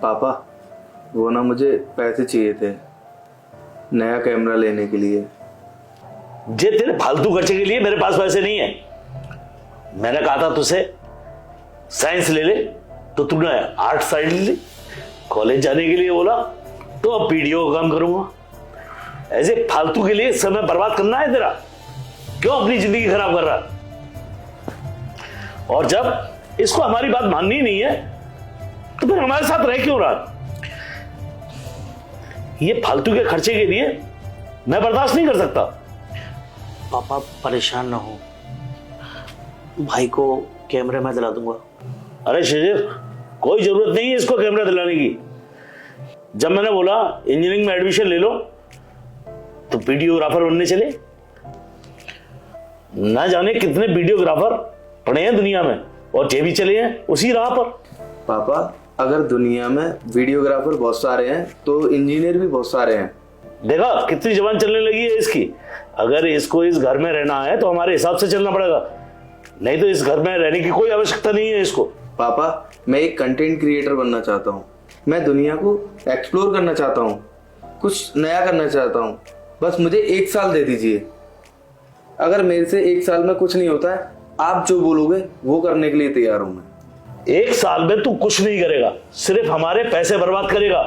पापा, वो ना मुझे पैसे चाहिए थे नया कैमरा लेने के लिए। जे तेरे फालतू खर्चे के लिए मेरे पास पैसे नहीं है। मैंने कहा था तुझसे साइंस ले ले, तो तूने आर्ट साइड ले ली। कॉलेज जाने के लिए बोला तो अब पीडीओ का काम करूंगा। ऐसे फालतू के लिए समय बर्बाद करना है तेरा? क्यों अपनी जिंदगी खराब कर रहा? और जब इसको हमारी बात माननी नहीं है तो फिर हमारे साथ रह क्यों रहा? ये फालतू के खर्चे के लिए मैं बर्दाश्त नहीं कर सकता। पापा परेशान ना हो, भाई को कैमरे में दिला दूंगा। अरे शिशिर, कोई जरूरत नहीं है इसको कैमरा दिलाने की। जब मैंने बोला इंजीनियरिंग में एडमिशन ले लो तो वीडियोग्राफर बनने चले। ना जाने कितने वीडियोग्राफर पड़े हैं दुनिया में और जे भी चले हैं उसी राह पर। पापा, अगर दुनिया में वीडियोग्राफर बहुत सारे हैं तो इंजीनियर भी बहुत सारे हैं। देखा कितनी जबान चलने लगी है इसकी। अगर इसको इस घर में रहना है तो हमारे हिसाब से चलना पड़ेगा, नहीं तो इस घर में रहने की कोई आवश्यकता नहीं है इसको। पापा, मैं एक कंटेंट क्रिएटर बनना चाहता हूँ। मैं दुनिया को एक्सप्लोर करना चाहता हूँ, कुछ नया करना चाहता हूँ। बस मुझे 1 साल दे दीजिए। अगर मेरे से 1 साल में कुछ नहीं होता है, आप जो बोलोगे वो करने के लिए तैयार हूं मैं। 1 साल में तू कुछ नहीं करेगा, सिर्फ हमारे पैसे बर्बाद करेगा।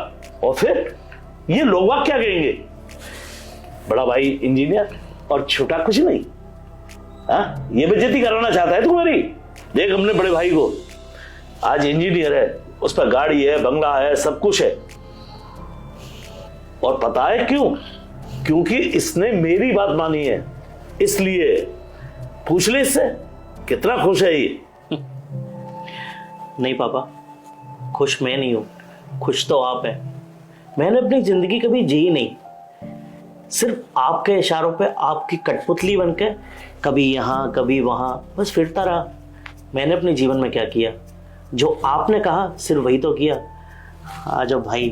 और फिर ये लोग बाग क्या कहेंगे? बड़ा भाई इंजीनियर और छोटा कुछ नहीं। हाँ, ये बेइज्जती कराना चाहता है तुम्हारी? देख अपने बड़े भाई को, आज इंजीनियर है, उस पर गाड़ी है, बंगला है, सब कुछ है। और पता है क्यों? क्योंकि इसने मेरी बात मानी है, इसलिए। पूछ ले इससे कितना खुश है ये। नहीं पापा, खुश मैं नहीं हूं, खुश तो आप हैं। मैंने अपनी जिंदगी कभी जी नहीं, सिर्फ आपके इशारों पे आपकी कठपुतली बनकर कभी यहाँ कभी वहां बस फिरता रहा। मैंने अपने जीवन में क्या किया? जो आपने कहा सिर्फ वही तो किया। आज जब भाई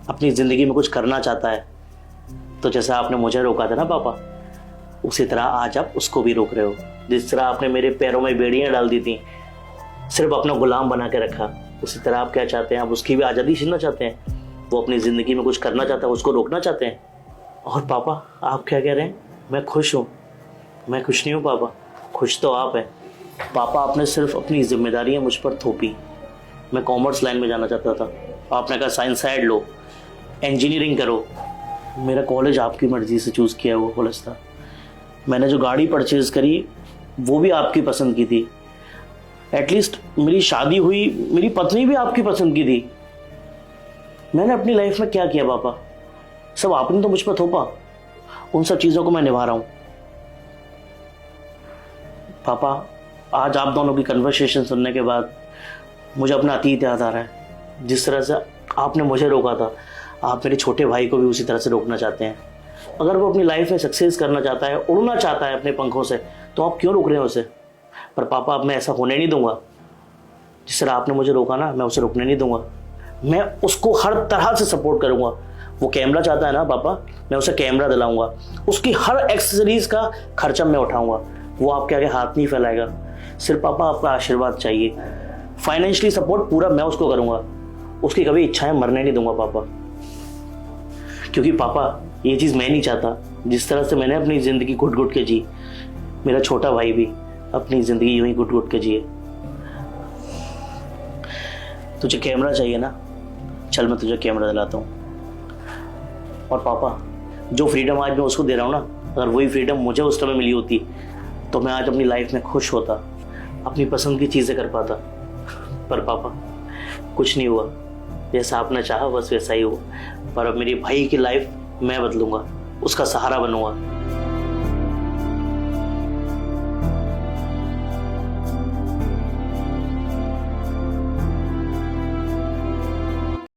अपनी जिंदगी में कुछ करना चाहता है तो जैसा आपने मुझे रोका था ना पापा, उसी तरह आज आप उसको भी रोक रहे हो। जिस तरह आपने मेरे पैरों में बेड़ियां डाल दी थी, सिर्फ अपना गुलाम बना के रखा, उसी तरह आप क्या चाहते हैं? आप उसकी भी आज़ादी छीनना चाहते हैं। वो अपनी ज़िंदगी में कुछ करना चाहता है, उसको रोकना चाहते हैं। और पापा आप क्या कह रहे हैं? मैं खुश हूँ? मैं खुश नहीं हूँ पापा, खुश तो आप हैं। पापा आपने सिर्फ अपनी जिम्मेदारियाँ मुझ पर थोपी। मैं कॉमर्स लाइन में जाना चाहता था, आपने कहा साइंस साइड लो, इंजीनियरिंग करो। मेरा कॉलेज आपकी मर्जी से चूज़ किया हुआ कॉलेज था। मैंने जो गाड़ी परचेज करी वो भी आपकी पसंद की थी। एटलीस्ट मेरी शादी हुई, मेरी पत्नी भी आपकी पसंद की थी। मैंने अपनी लाइफ में क्या किया पापा? सब आपने तो मुझ पर थोपा। उन सब चीज़ों को मैं निभा रहा हूँ। पापा आज आप दोनों की कन्वर्सेशन सुनने के बाद मुझे अपना अतीत याद आ रहा है। जिस तरह से आपने मुझे रोका था, आप मेरे छोटे भाई को भी उसी तरह से रोकना चाहते हैं। अगर वो अपनी लाइफ में सक्सेस करना चाहता है, उड़ना चाहता है अपने पंखों से, तो आप क्यों रोक रहे हैं उसे? पर पापा अब मैं ऐसा होने नहीं दूंगा। जिस तरह आपने मुझे रोका ना, मैं उसे रुकने नहीं दूंगा। मैं उसको हर तरह से सपोर्ट करूंगा। वो कैमरा चाहता है ना पापा, मैं उसे कैमरा दिलाऊंगा। उसकी हर एक्सेसरीज का खर्चा मैं उठाऊंगा। वो आपके आगे हाथ नहीं फैलाएगा। सिर्फ पापा आपका आशीर्वाद चाहिए। फाइनेंशियली सपोर्ट पूरा मैं उसको करूंगा। उसकी कभी इच्छाएं मरने नहीं दूंगा पापा। क्योंकि पापा ये चीज़ मैं नहीं चाहता। जिस तरह से मैंने अपनी ज़िंदगी घुट घुट के जी, मेरा छोटा भाई भी अपनी ज़िंदगी यूं ही घुट घुट के जिए। तुझे कैमरा चाहिए ना, चल मैं तुझे कैमरा दिलाता हूँ। और पापा जो फ्रीडम आज मैं उसको दे रहा हूँ ना, अगर वही फ्रीडम मुझे उस समय मिली होती तो मैं आज अपनी लाइफ में खुश होता, अपनी पसंद की चीज़ें कर पाता। पर पापा कुछ नहीं हुआ, जैसा आपने चाहा बस वैसा ही हुआ। पर अब मेरी भाई की लाइफ मैं बदलूंगा, उसका सहारा बनूंगा।